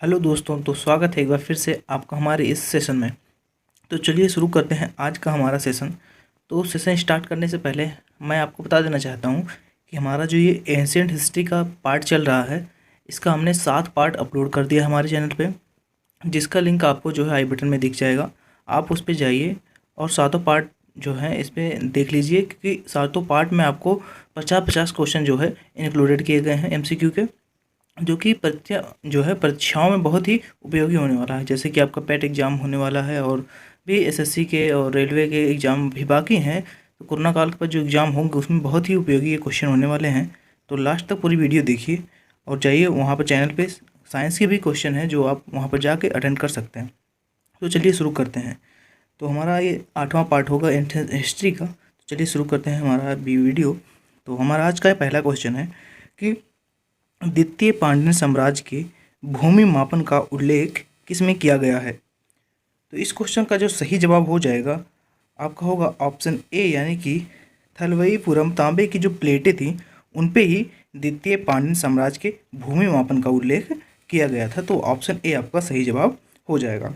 Hello दोस्तों, तो स्वागत है एक बार फिर से आपका हमारे इस सेशन में। तो चलिए शुरू करते हैं आज का हमारा सेशन। तो सेशन स्टार्ट करने से पहले मैं आपको बता देना चाहता हूं कि हमारा जो ये एंशिएंट हिस्ट्री का पार्ट चल रहा है, इसका हमने 7 पार्ट अपलोड कर दिया हमारे चैनल पे, जिसका लिंक आपको जो है आई बटन में दिख जाएगा। आप उस पर जाइए और सातों पार्ट जो है इस पर देख लीजिए, क्योंकि सातों पार्ट में आपको 50-50 क्वेश्चन जो है इंक्लूडेड किए गए हैं MCQ के, जो कि परीक्षाओं में बहुत ही उपयोगी होने वाला है। जैसे कि आपका पेट एग्ज़ाम होने वाला है और भी SSC के और रेलवे के एग्ज़ाम भी बाकी हैं। तो कोरोना काल के बाद जो एग्ज़ाम होंगे उसमें बहुत ही उपयोगी ये क्वेश्चन होने वाले हैं। तो लास्ट तक पूरी वीडियो देखिए और जाइए वहाँ पर चैनल पे साइंस के भी क्वेश्चन हैं जो आप वहाँ पर जाके अटेंड कर सकते हैं। तो चलिए शुरू करते हैं। तो हमारा ये 8वां पार्ट होगा हिस्ट्री का। तो चलिए शुरू करते हैं हमारा वीडियो। तो हमारा आज का पहला क्वेश्चन है कि द्वितीय पांड्यन साम्राज्य के भूमि मापन का उल्लेख किसमें किया गया है। तो इस क्वेश्चन का जो सही जवाब हो जाएगा आपका होगा ऑप्शन ए, यानी कि थलवईपुरम तांबे की जो प्लेटें थी उन पे ही द्वितीय पांड्यन साम्राज्य के भूमि मापन का उल्लेख किया गया था। तो ऑप्शन ए आपका सही जवाब हो जाएगा।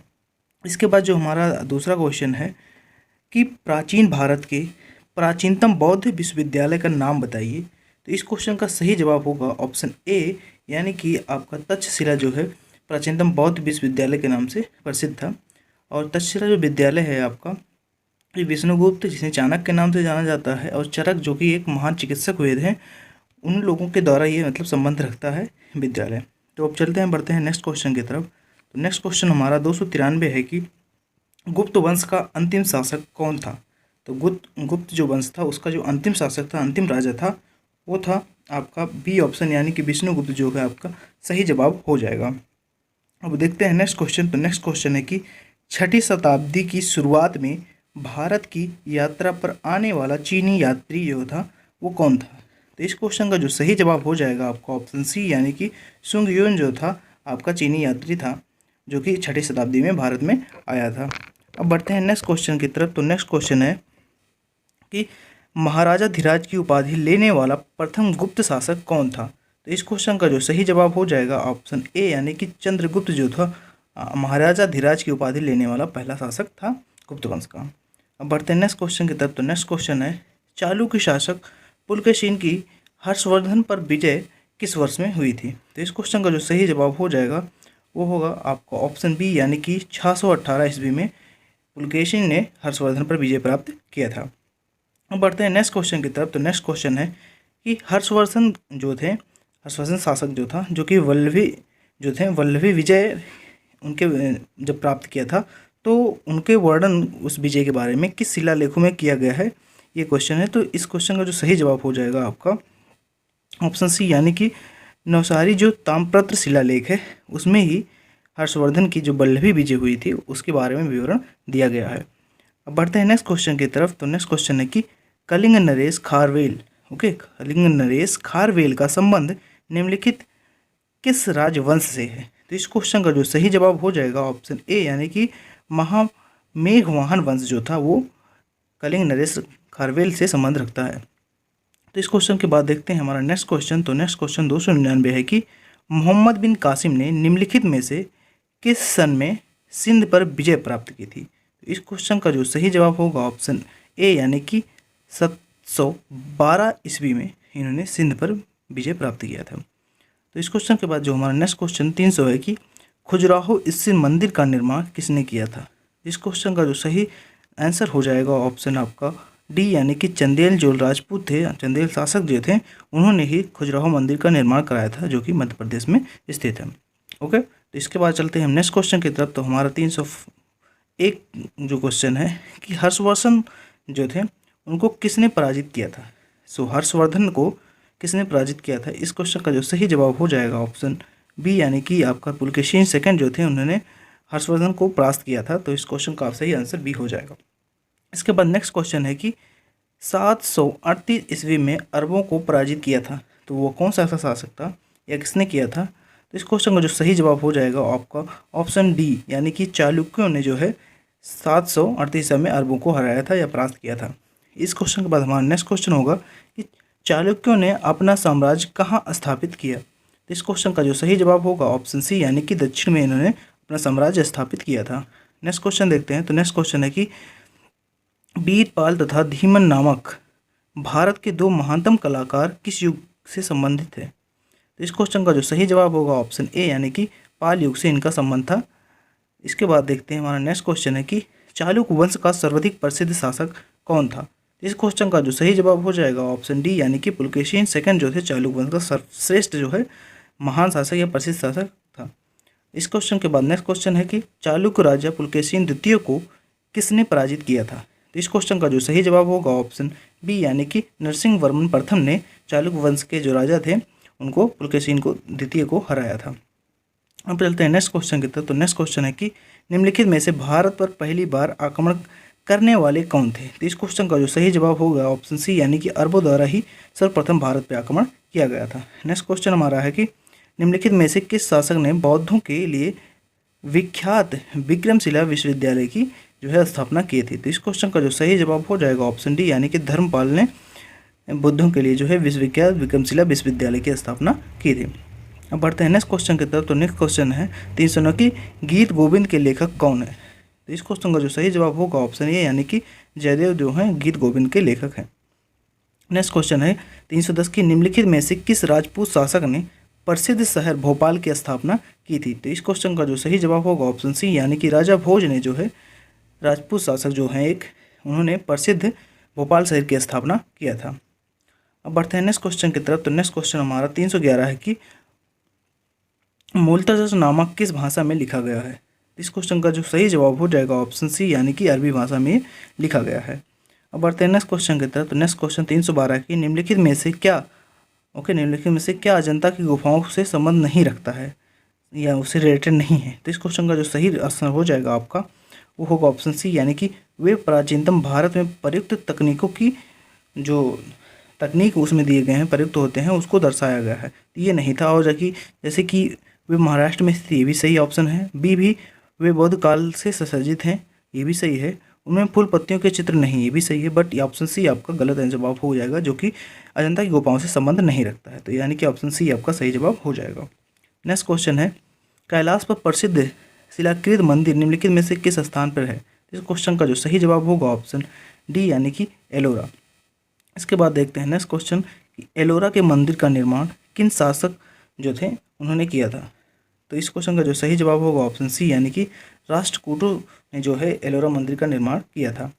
इसके बाद जो हमारा दूसरा क्वेश्चन है कि प्राचीन भारत के प्राचीनतम बौद्ध विश्वविद्यालय का नाम बताइए। तो इस क्वेश्चन का सही जवाब होगा ऑप्शन ए, यानी कि आपका तक्षशिला जो है प्राचीनतम बौद्ध विश्वविद्यालय के नाम से प्रसिद्ध था। और तक्षशिला जो विद्यालय है आपका, ये विष्णुगुप्त जिसे चाणक्य के नाम से जाना जाता है और चरक जो कि एक महान चिकित्सक हुए थे, उन लोगों के द्वारा ये संबंध रखता है विद्यालय। तो अब चलते हैं, बढ़ते हैं नेक्स्ट क्वेश्चन की तरफ। तो नेक्स्ट क्वेश्चन हमारा 293 है कि गुप्त वंश का अंतिम शासक कौन था। तो गुप्त जो वंश था उसका जो अंतिम शासक था, अंतिम राजा था, वो था आपका बी ऑप्शन, यानी कि विष्णुगुप्त जो है आपका सही जवाब हो जाएगा। अब देखते हैं नेक्स्ट क्वेश्चन। तो नेक्स्ट क्वेश्चन है कि 6वीं शताब्दी की शुरुआत में भारत की यात्रा पर आने वाला चीनी यात्री जो था वो कौन था। तो इस क्वेश्चन का जो सही जवाब हो जाएगा आपका ऑप्शन सी, यानी कि सुंगयुन जो था आपका चीनी यात्री था, जो कि 6वीं शताब्दी में भारत में आया था। अब बढ़ते हैं नेक्स्ट क्वेश्चन की तरफ। तो नेक्स्ट क्वेश्चन है कि महाराजा धीराज की उपाधि लेने वाला प्रथम गुप्त शासक कौन था। तो इस क्वेश्चन का जो सही जवाब हो जाएगा ऑप्शन ए, यानी कि चंद्रगुप्त जो था महाराजा धीराज की उपाधि लेने वाला पहला शासक था गुप्त वंश का। अब बढ़ते हैं नेक्स्ट क्वेश्चन की तरफ। तो नेक्स्ट क्वेश्चन है चालुक्य शासक पुलकेशिन की हर्षवर्धन पर विजय किस वर्ष में हुई थी। तो इस क्वेश्चन का जो सही जवाब हो जाएगा वो होगा आपका ऑप्शन बी, यानी कि 618 ईस्वी में पुलकेशिन ने हर्षवर्धन पर विजय प्राप्त किया था। अब बढ़ते हैं नेक्स्ट क्वेश्चन की तरफ। तो नेक्स्ट क्वेश्चन है कि हर्षवर्धन शासक जो था, जो कि वल्लभी विजय उनके जब प्राप्त किया था, तो उनके वर्णन उस विजय के बारे में किस शिलालेखों में किया गया है, ये क्वेश्चन है। तो इस क्वेश्चन का जो सही जवाब हो जाएगा आपका ऑप्शन सी, यानी कि नवसारी जो ताम्रपत्र शिलालेख है उसमें ही हर्षवर्धन की जो वल्लभी विजय हुई थी उसके बारे में विवरण दिया गया है। अब बढ़ते हैं नेक्स्ट क्वेश्चन की तरफ। तो नेक्स्ट क्वेश्चन है कि कलिंग नरेश खारवेल का संबंध निम्नलिखित किस राजवंश से है। तो इस क्वेश्चन का जो सही जवाब हो जाएगा ऑप्शन ए, यानी कि महामेघवाहन वंश जो था वो कलिंग नरेश खारवेल से संबंध रखता है। तो इस क्वेश्चन के बाद देखते हैं हमारा नेक्स्ट क्वेश्चन। तो नेक्स्ट क्वेश्चन 299 है कि मोहम्मद बिन कासिम ने निम्नलिखित में से किस सन में सिंध पर विजय प्राप्त की थी। तो इस क्वेश्चन का जो सही जवाब होगा ऑप्शन ए, यानी कि 712 ईस्वी में इन्होंने सिंध पर विजय प्राप्त किया था। तो इस क्वेश्चन के बाद जो हमारा नेक्स्ट क्वेश्चन 300 है कि खजुराहो स्थित मंदिर का निर्माण किसने किया था। इस क्वेश्चन का जो सही आंसर हो जाएगा ऑप्शन आपका डी, यानी कि चंदेल जो राजपूत थे, चंदेल शासक जो थे, उन्होंने ही खजुराहो मंदिर का निर्माण कराया था, जो कि मध्य प्रदेश में स्थित है। ओके, तो इसके बाद चलते हैं हम नेक्स्ट क्वेश्चन की तरफ। तो हमारा 301 जो क्वेश्चन है कि हर्षवर्धन जो थे उनको किसने पराजित किया था। हर्षवर्धन को किसने पराजित किया था, इस क्वेश्चन का जो सही जवाब हो जाएगा ऑप्शन बी, यानी कि आपका पुलकेशिन सेकंड जो थे उन्होंने हर्षवर्धन को परास्त किया था। तो इस क्वेश्चन का सही आंसर बी हो जाएगा। इसके बाद नेक्स्ट क्वेश्चन है कि 738 ईस्वी में अरबों को पराजित किया था, तो वो कौन सा ऐसा शासक था या किसने किया था। तो इस क्वेश्चन का जो सही जवाब हो जाएगा आपका ऑप्शन डी, यानी कि चालुक्यों ने जो है 738 ईस्वी में अरबों को हराया था या परास्त किया था। इस क्वेश्चन के बाद हमारा नेक्स्ट क्वेश्चन होगा कि चालुक्यों ने अपना साम्राज्य कहाँ स्थापित किया। तो इस क्वेश्चन का जो सही जवाब होगा ऑप्शन सी यानी कि दक्षिण में इन्होंने अपना साम्राज्य स्थापित किया था। नेक्स्ट क्वेश्चन देखते हैं। तो नेक्स्ट क्वेश्चन है कि बीरपाल तथा धीमन नामक भारत के दो महानतम कलाकार किस युग से संबंधित थे। तो इस क्वेश्चन का जो सही जवाब होगा ऑप्शन ए यानी कि पाल युग से इनका संबंध था। इसके बाद देखते हैं हमारा नेक्स्ट क्वेश्चन है कि चालुक्य वंश का सर्वाधिक प्रसिद्ध शासक कौन था। इस क्वेश्चन का जो सही जवाब हो जाएगा ऑप्शन डी यानी कि पुलकेशिन सेकंड जो थे चालुक्य वंश का सर्वश्रेष्ठ जो है महान शासक या प्रसिद्ध शासक था। इस क्वेश्चन के बाद नेक्स्ट क्वेश्चन है कि चालुक्य राजा पुलकेशिन द्वितीय को किसने पराजित किया था। तो इस क्वेश्चन का जो सही जवाब होगा ऑप्शन बी यानी कि नरसिंह वर्मन प्रथम ने चालुक्य वंश के जो राजा थे उनको पुलकेशिन को द्वितीय को हराया था। अब चलते हैं नेक्स्ट क्वेश्चन की तरफ। तो नेक्स्ट क्वेश्चन है कि निम्नलिखित में से भारत पर पहली बार आक्रमण करने वाले कौन थे। तो इस क्वेश्चन का जो सही जवाब होगा ऑप्शन सी यानी कि अरबों द्वारा ही सर्वप्रथम भारत पर आक्रमण किया गया था। नेक्स्ट क्वेश्चन हमारा है कि निम्नलिखित में से किस शासक ने बौद्धों के लिए विख्यात विक्रमशिला विश्वविद्यालय की जो है स्थापना की थी। तो इस क्वेश्चन का जो सही जवाब हो जाएगा ऑप्शन डी यानी कि धर्मपाल ने बुद्धों के लिए जो है विश्वविख्यात विक्रमशिला विश्वविद्यालय की स्थापना की थी। अब बढ़ते हैं नेक्स्ट क्वेश्चन की तरफ। तो नेक्स्ट क्वेश्चन है 309 की गीत गोविंद के लेखक कौन है। तो इस क्वेश्चन का जो सही जवाब होगा ऑप्शन ए यानी कि जयदेव जो हैं गीत गोविंद के लेखक हैं। नेक्स्ट क्वेश्चन है 310 की निम्नलिखित में से किस राजपूत शासक ने प्रसिद्ध शहर भोपाल की स्थापना की थी। तो इस क्वेश्चन का जो सही जवाब होगा ऑप्शन सी यानी कि राजा भोज ने जो है राजपूत शासक जो हैं एक उन्होंने प्रसिद्ध भोपाल शहर की स्थापना किया था। अब बढ़ते हैं नेक्स्ट क्वेश्चन की तरफ। तो नेक्स्ट क्वेश्चन हमारा 311 है कि मुल्तज़म किस भाषा में लिखा गया है। इस क्वेश्चन का जो सही जवाब हो जाएगा ऑप्शन सी यानी कि अरबी भाषा में लिखा गया है। अब बढ़ते हैं नेक्स्ट क्वेश्चन की तरफ। तो नेक्स्ट क्वेश्चन 312 की निम्नलिखित में से क्या अजंता की गुफाओं से संबंध नहीं रखता है या उससे रिलेटेड नहीं है। तो इस क्वेश्चन का जो सही आंसर हो जाएगा आपका वो होगा ऑप्शन सी यानी कि वे प्राचीनतम भारत में प्रयुक्त तकनीकों की जो तकनीक उसमें दिए गए हैं प्रयुक्त होते हैं उसको दर्शाया गया है। ये नहीं था। और जैसे कि वे महाराष्ट्र में स्थित, ये भी सही ऑप्शन है। बी भी वे बौद्ध काल से सुसज्जित हैं, ये भी सही है। उनमें फूल पत्तियों के चित्र नहीं, ये भी सही है। बट ऑप्शन सी आपका गलत जवाब हो जाएगा जो कि अजंता की गुफाओं से संबंध नहीं रखता है। तो यानी कि ऑप्शन सी आपका सही जवाब हो जाएगा। नेक्स्ट क्वेश्चन है कैलाश पर प्रसिद्ध शिलाकृत मंदिर निम्नलिखित में से किस स्थान पर है। इस क्वेश्चन का जो सही जवाब होगा ऑप्शन डी यानी कि एलोरा। इसके बाद देखते हैं नेक्स्ट क्वेश्चन कि एलोरा के मंदिर का निर्माण किन शासक जो थे उन्होंने किया था। तो इस क्वेश्चन का जो सही जवाब होगा ऑप्शन सी यानी कि राष्ट्रकूटों ने जो है एलोरा मंदिर का निर्माण किया था।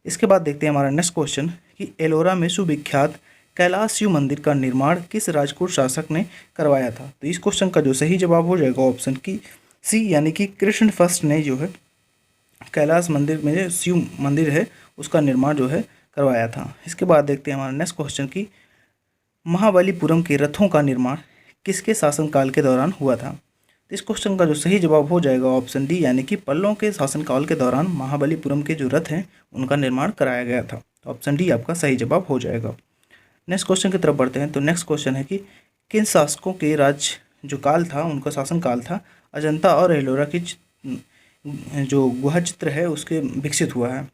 इसके बाद देखते हैं हमारा नेक्स्ट क्वेश्चन कि एलोरा में सुविख्यात कैलाश शिव मंदिर का निर्माण किस राजपूत शासक ने करवाया था। तो इस क्वेश्चन का जो सही जवाब हो जाएगा ऑप्शन की सी यानी कि कृष्ण फर्स्ट ने जो है कैलाश मंदिर में जो शिव मंदिर है उसका निर्माण जो है करवाया था। इसके बाद देखते हैं हमारा नेक्स्ट क्वेश्चन की महाबलीपुरम के रथों का निर्माण किसके शासनकाल के दौरान हुआ था। तो इस क्वेश्चन का जो सही जवाब हो जाएगा ऑप्शन डी यानी कि पल्लवों के शासनकाल के दौरान महाबलीपुरम के जो रथ हैं उनका निर्माण कराया गया था। तो ऑप्शन डी आपका सही जवाब हो जाएगा। नेक्स्ट क्वेश्चन की तरफ बढ़ते हैं। तो नेक्स्ट क्वेश्चन है कि किन शासकों के राज जो काल था उनका शासनकाल था अजंता और एलोरा की जो गुहा चित्र है उसके विकसित हुआ है।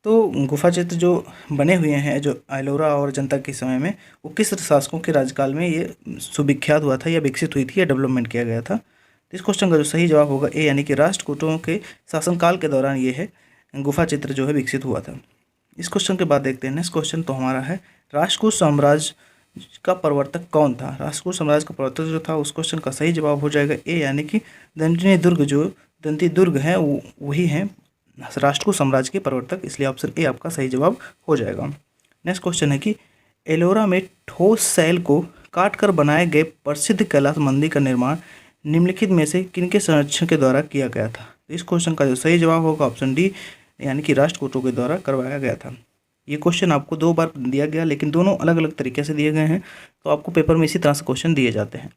तो गुफा चित्र जो बने हुए हैं जो एलोरा और अजंता के समय में वो किस शासकों के राजकाल में ये सुविख्यात हुआ था या विकसित हुई थी या डेवलपमेंट किया गया था। तो इस क्वेश्चन का जो सही जवाब होगा ए यानी कि राष्ट्रकूटों के शासनकाल के दौरान ये है गुफा चित्र जो है विकसित हुआ था। इस क्वेश्चन के बाद देखते हैं नेक्स्ट क्वेश्चन। तो हमारा है राष्ट्रकूट साम्राज्य का प्रवर्तक कौन था। राष्ट्रकूट साम्राज्य का प्रवर्तक जो था उस क्वेश्चन का सही जवाब हो जाएगा ए यानी कि दंती दुर्ग है वही हैं राष्ट्रकूट साम्राज्य के प्रवर्तक, इसलिए ऑप्शन ए आपका सही जवाब हो जाएगा। नेक्स्ट क्वेश्चन है कि एलोरा में ठोस शैल को काटकर बनाए गए प्रसिद्ध कैलाश मंदिर का निर्माण निम्नलिखित में से किनके संरक्षण के द्वारा किया गया था। इस क्वेश्चन का जो सही जवाब होगा ऑप्शन डी यानी कि राष्ट्रकूटों के द्वारा करवाया गया था। ये क्वेश्चन आपको 2 बार दिया गया लेकिन दोनों अलग अलग तरीके से दिए गए हैं, तो आपको पेपर में इसी तरह से क्वेश्चन दिए जाते हैं।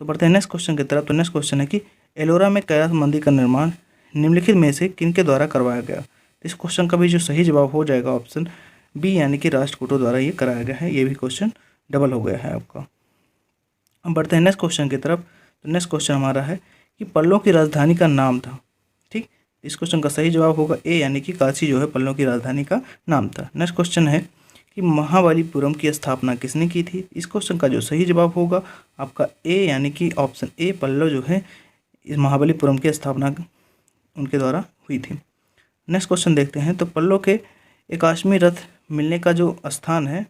तो बढ़ते हैं नेक्स्ट क्वेश्चन की तरफ। तो नेक्स्ट क्वेश्चन है कि एलोरा में कैलाश मंदिर का निर्माण निम्नलिखित में से किनके द्वारा करवाया गया। इस क्वेश्चन का भी जो सही जवाब हो जाएगा ऑप्शन बी यानी कि राष्ट्रकूटों द्वारा ये कराया गया है। ये भी क्वेश्चन डबल हो गया है आपका। अब बढ़ते हैं नेक्स्ट क्वेश्चन की तरफ। तो नेक्स्ट क्वेश्चन हमारा है कि पल्लव की राजधानी का नाम था। ठीक, इस क्वेश्चन का सही जवाब होगा ए यानी कि काशी जो है पल्लव की राजधानी का नाम था। नेक्स्ट क्वेश्चन है कि महाबलीपुरम की स्थापना किसने की थी। इस क्वेश्चन का जो सही जवाब होगा आपका ए यानी कि ऑप्शन ए, पल्लव जो है इस महाबलीपुरम की स्थापना उनके द्वारा हुई थी। नेक्स्ट क्वेश्चन देखते हैं। तो पल्लव के एकाश्मी रथ मिलने का जो स्थान है,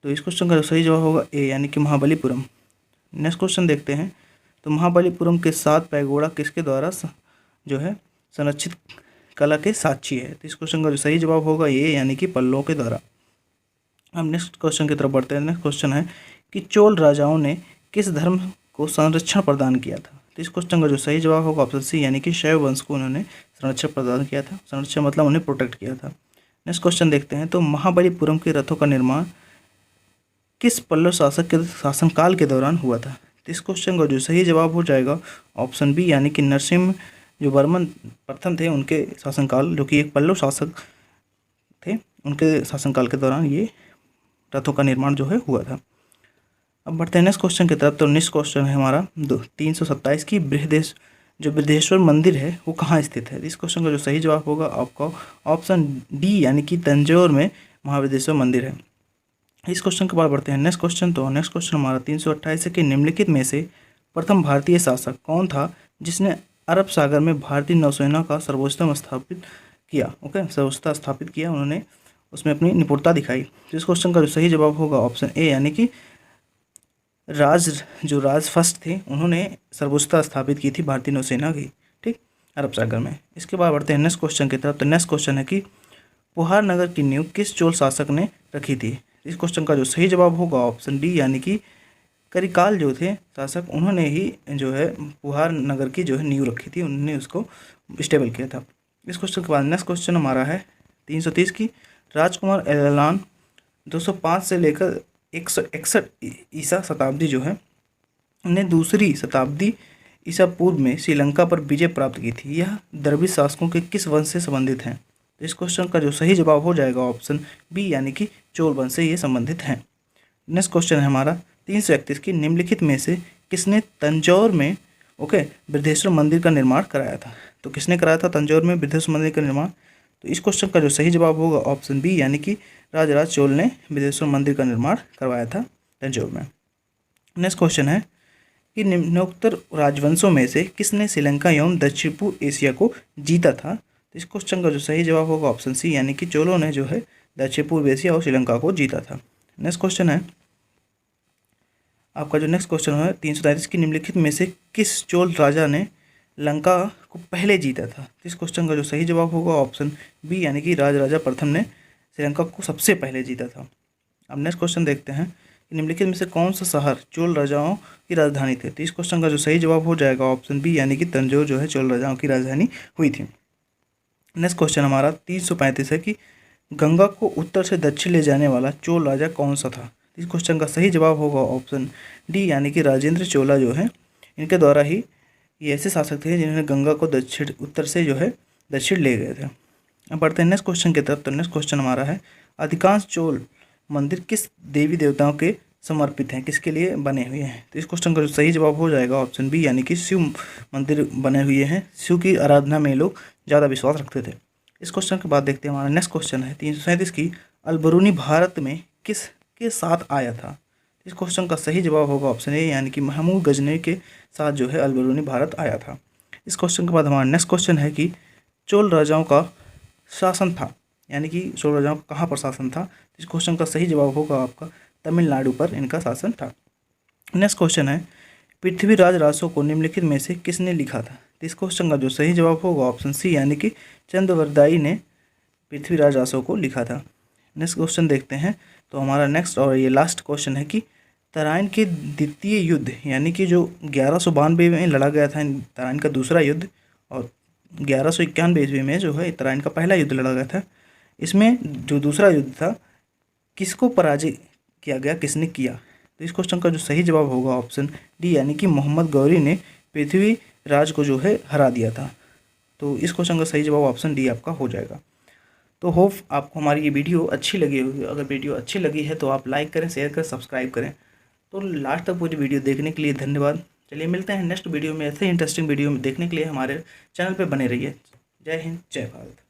तो इस क्वेश्चन का जो सही जवाब होगा ए यानी कि महाबलीपुरम। नेक्स्ट क्वेश्चन देखते हैं। तो महाबलीपुरम के 7 पैगोड़ा किसके द्वारा जो है संरक्षित कला के साक्षी है। तो इस क्वेश्चन का जो सही जवाब होगा ये यानी कि पल्लवों के द्वारा। हम नेक्स्ट क्वेश्चन की तरफ बढ़ते हैं। नेक्स्ट क्वेश्चन है कि चोल राजाओं ने किस धर्म को संरक्षण प्रदान किया था। तो इस क्वेश्चन का जो सही जवाब होगा ऑप्शन सी यानी कि शैव वंश को उन्होंने संरक्षण प्रदान किया था। संरक्षण मतलब उन्हें प्रोटेक्ट किया था। नेक्स्ट क्वेश्चन देखते हैं। तो महाबलीपुरम के रथों का निर्माण किस पल्लव शासक के शासनकाल के दौरान हुआ था। तो इस क्वेश्चन का जो सही जवाब हो जाएगा ऑप्शन बी यानी कि नरसिम्हा जो वर्मन प्रथम थे उनके शासनकाल, जो कि एक पल्लव शासक थे, उनके शासनकाल के दौरान ये रथों का निर्माण जो है हुआ था। अब बढ़ते हैं नेक्स्ट क्वेश्चन की तरफ। तो नेक्स्ट क्वेश्चन है हमारा 327 की बृहदेश्वर मंदिर है वो कहाँ स्थित है। इस क्वेश्चन का जो सही जवाब होगा आपका ऑप्शन डी यानी कि तंजौर में महाबृहदेश्वर मंदिर है। इस क्वेश्चन के बाद बढ़ते हैं नेक्स्ट क्वेश्चन। तो नेक्स्ट क्वेश्चन हमारा 328 है कि निम्नलिखित में से प्रथम भारतीय शासक कौन था जिसने अरब सागर में भारतीय नौसेना का सर्वोच्चतम स्थापित किया। सर्वोच्चता स्थापित किया, उन्होंने उसमें अपनी निपुणता दिखाई। तो इस क्वेश्चन का जो सही जवाब होगा ऑप्शन ए यानी कि राज फर्स्ट थे, उन्होंने सर्वोच्चता स्थापित की थी भारतीय नौसेना की, ठीक, अरब सागर में। इसके बाद बढ़ते हैं नेक्स्ट क्वेश्चन की तरफ। तो नेक्स्ट क्वेश्चन है कि पुहार नगर की नींव किस चोल शासक ने रखी थी। इस क्वेश्चन का जो सही जवाब होगा ऑप्शन डी यानी कि करिकाल जो थे शासक, उन्होंने ही जो है पुहार नगर की जो है नींव रखी थी, उन्होंने उसको स्टेबल किया था। इस क्वेश्चन के बाद नेक्स्ट क्वेश्चन हमारा है 330 की राजकुमार एलान 205 से लेकर 161 ईसा शताब्दी जो है ने दूसरी शताब्दी ईसा पूर्व में श्रीलंका पर विजय प्राप्त की थी। यह द्रविड़ शासकों के किस वंश से संबंधित हैं। तो इस क्वेश्चन का जो सही जवाब हो जाएगा ऑप्शन बी यानी कि चोल वंश से ये संबंधित हैं। नेक्स्ट क्वेश्चन है हमारा 331 की निम्नलिखित में से किसने तंजौर में बृहदेश्वर मंदिर का निर्माण कराया था। तो किसने कराया था तंजौर में बृहदेश्वर मंदिर का निर्माण। तो इस क्वेश्चन का जो सही जवाब होगा ऑप्शन बी यानी कि राजराज चोल ने बृहदेश्वर मंदिर का निर्माण करवाया था तंजौर में। नेक्स्ट क्वेश्चन है कि निम्नोक्त राजवंशों में से किसने श्रीलंका एवं दक्षिण पूर्व एशिया को जीता था। तो इस क्वेश्चन का जो सही जवाब होगा ऑप्शन सी यानी कि चोलों ने जो है दक्षिण पूर्व एशिया और श्रीलंका को जीता था। नेक्स्ट क्वेश्चन है आपका जो नेक्स्ट क्वेश्चन है 333 की निम्नलिखित में से किस चोल राजा ने लंका को पहले जीता था। इस क्वेश्चन का जो सही जवाब होगा ऑप्शन बी यानी कि राजा प्रथम ने श्रीलंका को सबसे पहले जीता था। अब नेक्स्ट क्वेश्चन देखते हैं कि निम्नलिखित में से कौन सा शहर चोल राजाओं की राजधानी थे। तो इस क्वेश्चन का जो सही जवाब हो जाएगा ऑप्शन बी यानी कि तंजौर जो है चोल राजाओं की राजधानी हुई थी। नेक्स्ट क्वेश्चन हमारा 335 है कि गंगा को उत्तर से दक्षिण ले जाने वाला चोल राजा कौन सा था। इस क्वेश्चन का सही जवाब होगा ऑप्शन डी यानी कि राजेंद्र चोला जो है, इनके द्वारा ही ये ऐसे शासक थे जिन्होंने गंगा को दक्षिण उत्तर से जो है दक्षिण ले गए थे। अब बढ़ते हैं नेक्स्ट क्वेश्चन की तरफ। तो नेक्स्ट क्वेश्चन हमारा है अधिकांश चोल मंदिर किस देवी देवताओं के समर्पित हैं, किसके लिए बने हुए हैं। तो इस क्वेश्चन का जो सही जवाब हो जाएगा ऑप्शन बी यानी कि शिव मंदिर बने हुए हैं, शिव की आराधना में लोग ज़्यादा विश्वास रखते थे। इस क्वेश्चन के बाद देखते हैं हमारा नेक्स्ट क्वेश्चन है 337 की अलबरूनी भारत में किसके साथ आया था। इस क्वेश्चन का सही जवाब होगा ऑप्शन ए यानी कि महमूद गजनवी के साथ जो है अलबरूनी भारत आया था। इस क्वेश्चन के बाद हमारा नेक्स्ट क्वेश्चन है कि चोल राजाओं का शासन था, यानी कि चोल राजाओं का कहाँ पर शासन था। इस क्वेश्चन का सही जवाब होगा आपका तमिलनाडु पर इनका शासन था। नेक्स्ट क्वेश्चन है पृथ्वीराज रासो को निम्नलिखित में से किसने लिखा था। इस क्वेश्चन का जो सही जवाब होगा ऑप्शन सी यानी कि चंद्रवरदाई ने पृथ्वीराज रासो को लिखा था। नेक्स्ट क्वेश्चन देखते हैं। तो हमारा नेक्स्ट और ये लास्ट क्वेश्चन है कि तराइन के द्वितीय युद्ध यानी कि जो 1192 में लड़ा गया था तराइन का दूसरा युद्ध, और 1191 ईस्वी में जो है तराइन का पहला युद्ध लड़ा गया था। इसमें जो दूसरा युद्ध था किसको पराजित किया गया, किसने किया। तो इस क्वेश्चन का जो सही जवाब होगा ऑप्शन डी यानी कि मोहम्मद गौरी ने पृथ्वीराज को जो है हरा दिया था। तो इस क्वेश्चन का सही जवाब ऑप्शन डी आपका हो जाएगा। तो होप आपको हमारी ये वीडियो अच्छी लगी होगी। अगर वीडियो अच्छी लगी है तो आप लाइक करें, शेयर करें, सब्सक्राइब करें। तो लास्ट तक पूरी वीडियो देखने के लिए धन्यवाद। चलिए मिलते हैं नेक्स्ट वीडियो में। ऐसे इंटरेस्टिंग वीडियो में देखने के लिए हमारे चैनल पर बने रहिए। जय हिंद, जय भारत।